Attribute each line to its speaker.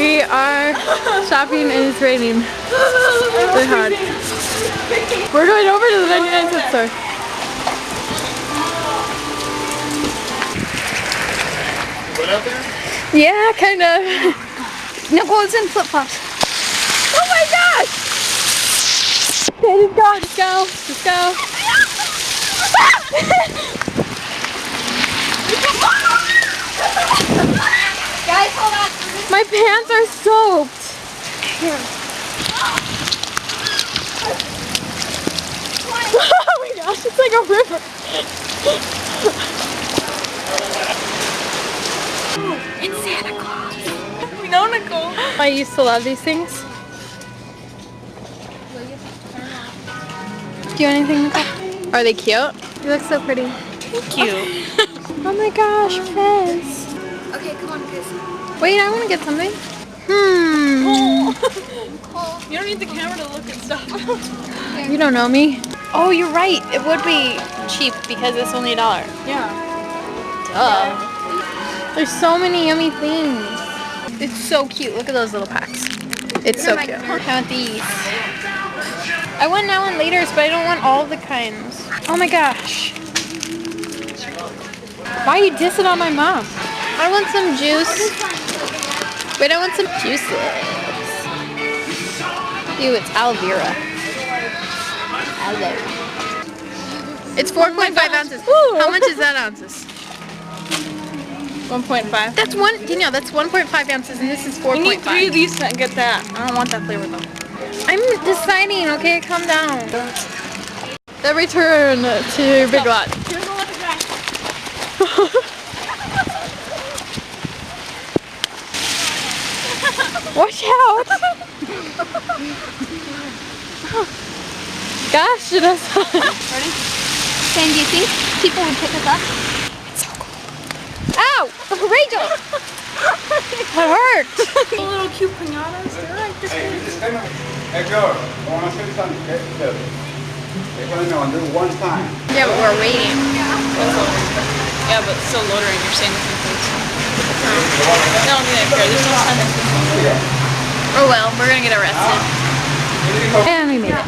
Speaker 1: We are shopping and it's raining really hard. We're going over to the 99-cent store.
Speaker 2: Went out there?
Speaker 1: Yeah, kind of.
Speaker 3: Nicole's in flip-flops.
Speaker 1: Oh my gosh! Okay, just go, just go, just go.
Speaker 3: Guys, hold on.
Speaker 1: My pants are soaked. Oh my gosh, it's like a river.
Speaker 3: It's Santa Claus.
Speaker 1: We know, Nicole. I used to love these things. Do you want anything, Nicole? Are they cute? You look so pretty.
Speaker 3: Cute.
Speaker 1: Oh my gosh, Fizz.
Speaker 3: Okay, come on, Fizz.
Speaker 1: Wait, I want to get something.
Speaker 4: You don't need the camera to look at stuff.
Speaker 1: You don't know me.
Speaker 4: Oh, you're right. It would be cheap because it's only $1.
Speaker 1: Yeah.
Speaker 4: Duh.
Speaker 1: There's so many yummy things.
Speaker 4: It's so cute. Look at those little packs.
Speaker 1: It's so cute.
Speaker 4: I want these. I want now and later, but I don't want all the kinds. Oh my gosh.
Speaker 1: Why are you dissing on my mom?
Speaker 4: I want some juice. Wait, I want some juices. Ew, it's aloe vera. Aloe. It's 4.5 ounces.
Speaker 1: Ooh.
Speaker 4: How much is that ounces?
Speaker 1: 1.5.
Speaker 4: That's one, Danielle, that's 1.5 ounces and this is 4.5.
Speaker 1: You need 3 of these to get that. I don't want that flavor though.
Speaker 4: I'm deciding, okay? Calm down.
Speaker 1: Then return to Big Lot. Watch out! Gosh, it is.
Speaker 3: Ready? Sam, do you think people would pick us up?
Speaker 1: Ow! Rachel! That hurt!
Speaker 4: Little cute pinatas. They're like this big.
Speaker 2: Hey, girl, I want to say something. Okay? They're going to do one time.
Speaker 4: Yeah, but we're waiting. Yeah, but still loitering. You're saying the same things. I don't think I care. There's no time. Oh well, we're gonna get arrested.
Speaker 1: And we made it.